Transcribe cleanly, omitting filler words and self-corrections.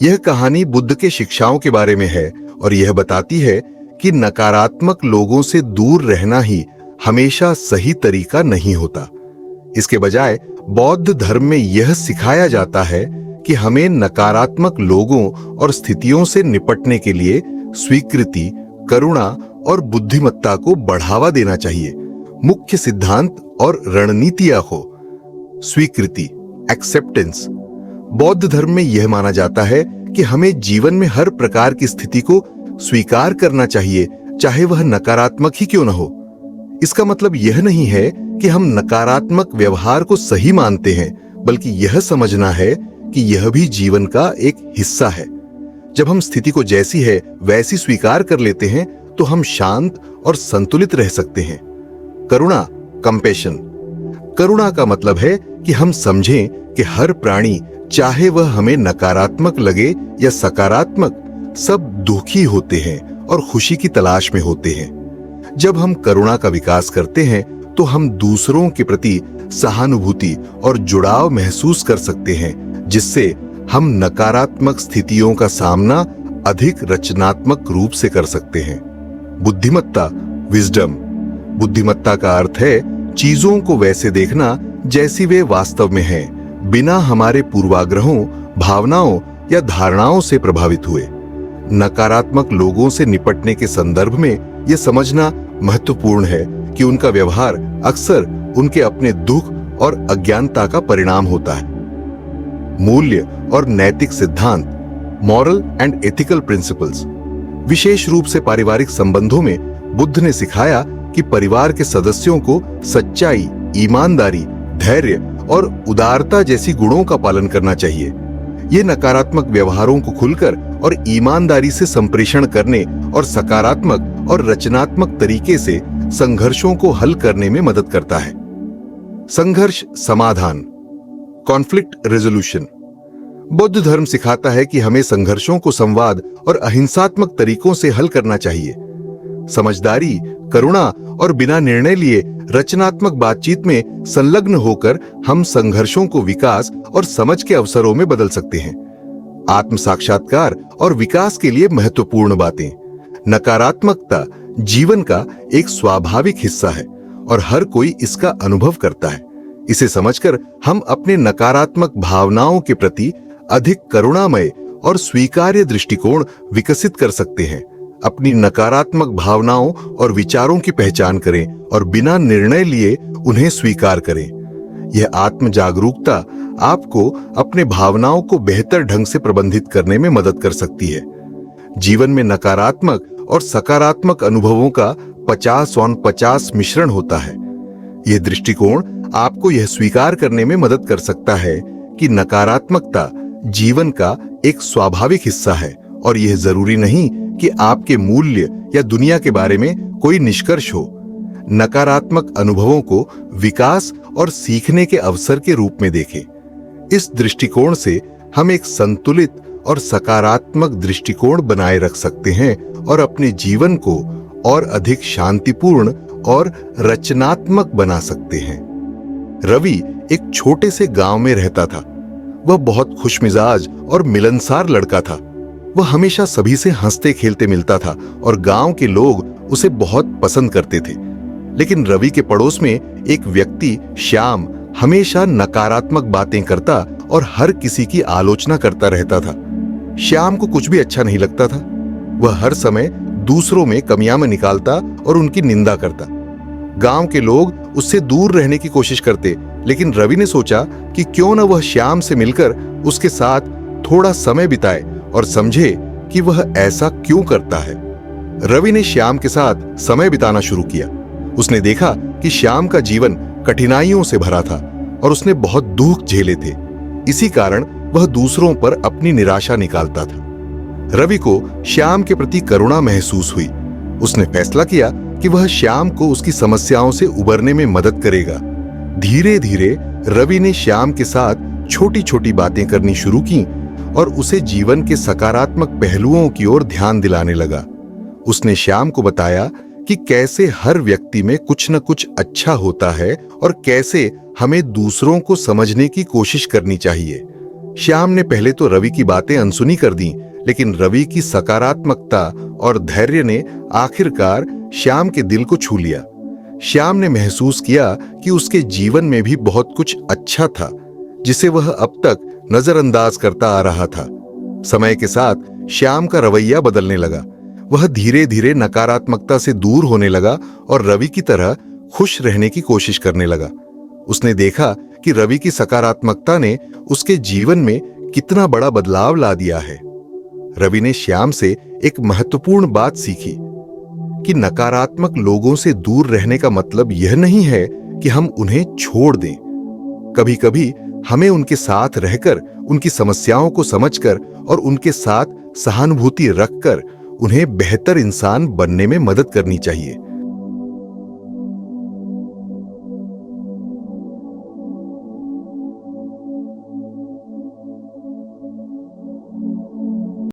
यह कहानी बुद्ध के शिक्षाओं के बारे में है और यह बताती है कि नकारात्मक लोगों से दूर रहना ही हमेशा सही तरीका नहीं होता। इसके बजाय बौद्ध धर्म में यह सिखाया जाता है कि हमें नकारात्मक लोगों और स्थितियों से निपटने के लिए स्वीकृति, करुणा और बुद्धिमत्ता को बढ़ावा देना चाहिए। मुख्य सिद्धांत और रणनीतियां हो। स्वीकृति, एक्सेप्टेंस। बौद्ध धर्म में यह माना जाता है कि हमें जीवन में हर प्रकार की स्थिति को स्वीकार करना चाहिए, चाहे वह नकारात्मक ही क्यों न हो। इसका मतलब यह नहीं है कि हम नकारात्मक व्यवहार को सही मानते हैं, बल्कि यह समझना है कि यह भी जीवन का एक हिस्सा है। जब हम स्थिति को जैसी है वैसी स्वीकार कर लेते हैं तो हम शांत और संतुलित रह सकते हैं। करुणा, कंपैशन। करुणा का मतलब है कि हम समझें कि हर प्राणी, चाहे वह हमें नकारात्मक लगे या सकारात्मक, सब दुखी होते हैं और खुशी की तलाश में होते हैं। जब हम करुणा का विकास करते हैं तो हम दूसरों के प्रति सहानुभूति और जुड़ाव महसूस कर सकते हैं, जिससे हम नकारात्मक स्थितियों का सामना अधिक रचनात्मक रूप से कर सकते हैं। बुद्धिमत्ता, विजडम। बुद्धिमत्ता का अर्थ है चीजों को वैसे देखना जैसी वे वास्तव में हैं, बिना हमारे पूर्वाग्रहों, भावनाओं या धारणाओं से प्रभावित हुए। नकारात्मक लोगों से निपटने के संदर्भ में यह समझना महत्वपूर्ण है कि उनका व्यवहार अक्सर उनके अपने दुख और अज्ञानता का परिणाम होता है। मूल्य और नैतिक सिद्धांत, मॉरल एंड एथिकल प्रिंसिपल्स। विशेष रूप से पारिवारिक संबंधों में बुद्ध ने सिखाया कि परिवार के सदस्यों को सच्चाई, ईमानदारी, धैर्य और उदारता जैसी गुणों का पालन करना चाहिए। ये नकारात्मक व्यवहारों को खुलकर और ईमानदारी से संप्रेषण करने और सकारात्मक और रचनात्मक तरीके से संघर्षों को हल करने में मदद करता है। संघर्ष समाधान, कॉन्फ्लिक्ट रेजोल्यूशन। बौद्ध धर्म सिखाता है कि हमें संघर्षों को संवाद और अहिंसात्मक तरीकों से हल करना चाहिए। समझदारी, करुणा और बिना निर्णय लिए रचनात्मक बातचीत में संलग्न होकर हम संघर्षों को विकास और समझ के अवसरों में बदल सकते हैं। आत्म साक्षात्कार और विकास के लिए महत्वपूर्ण बातें। नकारात्मकता जीवन का एक स्वाभाविक हिस्सा है और हर कोई इसका अनुभव करता है। इसे समझकर हम अपने नकारात्मक भावनाओं के प्रति अधिक करुणामय और स्वीकार्य दृष्टिकोण विकसित कर सकते हैं। अपनी नकारात्मक भावनाओं और विचारों की पहचान करें और बिना निर्णय लिए उन्हें स्वीकार करें। यह आत्म जागरूकता आपको अपने भावनाओं को बेहतर ढंग से प्रबंधित करने में मदद कर सकती है। जीवन में नकारात्मक और सकारात्मक अनुभवों का 50-50 मिश्रण होता है। यह दृष्टिकोण आपको यह स्वीकार करने में मदद कर सकता है कि नकारात्मकता जीवन का एक स्वाभाविक हिस्सा है और यह जरूरी नहीं कि आपके मूल्य या दुनिया के बारे में कोई निष्कर्ष हो। नकारात्मक अनुभवों को विकास और सीखने के अवसर के रूप में देखें। इस दृष्टिकोण से हम एक संतुलित और सकारात्मक दृष्टिकोण बनाए रख सकते हैं और अपने जीवन को और अधिक शांतिपूर्ण और रचनात्मक बना सकते हैं। रवि एक छोटे से गांव में रहता था। वह बहुत खुशमिजाज और मिलनसार लड़का था। वह हमेशा सभी से हंसते खेलते मिलता था और गांव के लोग उसे बहुत पसंद करते थे। लेकिन रवि के पड़ोस में एक व्यक्ति श्याम हमेशा नकारात्मक बातें करता और हर किसी की आलोचना करता रहता था। श्याम को कुछ भी अच्छा नहीं लगता था। वह हर समय दूसरों में कमियां निकालता और उनकी निंदा करता। गांव के लोग उससे दूर रहने की कोशिश करते, लेकिन रवि ने सोचा कि क्यों न वह श्याम से मिलकर उसके साथ थोड़ा समय बिताए और समझे कि वह ऐसा क्यों करता है। रवि ने श्याम के साथ समय बिताना शुरू किया। उसने देखा कि श्याम का जीवन कठिनाइयों से भरा था और उसने बहुत दुख झेले थे। इसी कारण वह दूसरों पर अपनी निराशा निकालता था। रवि को श्याम के प्रति करुणा महसूस हुई। उसने फैसला किया कि वह श्याम को उसकी समस्याओं से उबरने में मदद करेगा। धीरे धीरे रवि ने श्याम के साथ छोटी छोटी बातें करनी शुरू की और उसे जीवन के सकारात्मक पहलुओं की ओर ध्यान दिलाने लगा। उसने श्याम को बताया कि कैसे हर व्यक्ति में कुछ न कुछ अच्छा होता है और कैसे हमें दूसरों को समझने की कोशिश करनी चाहिए। श्याम ने पहले तो रवि की बातें अनसुनी कर दी, लेकिन रवि की सकारात्मकता और धैर्य ने आखिरकार श्याम के दिल को छू लिया। श्याम ने महसूस किया कि उसके जीवन में भी बहुत कुछ अच्छा था, जिसे वह अब तक नजरअंदाज करता आ रहा था। समय के साथ श्याम का रवैया बदलने लगा। वह धीरे धीरे नकारात्मकता से दूर होने लगा और रवि की तरह खुश रहने की कोशिश करने लगा। उसने देखा कि रवि की सकारात्मकता ने उसके जीवन में कितना बड़ा बदलाव ला दिया है। रवि ने श्याम से एक महत्वपूर्ण बात सीखी कि नकारात्मक लोगों से दूर रहने का मतलब यह नहीं है कि हम उन्हें छोड़ दें। कभी कभी हमें उनके साथ रहकर, उनकी समस्याओं को समझकर और उनके साथ सहानुभूति रखकर उन्हें बेहतर इंसान बनने में मदद करनी चाहिए।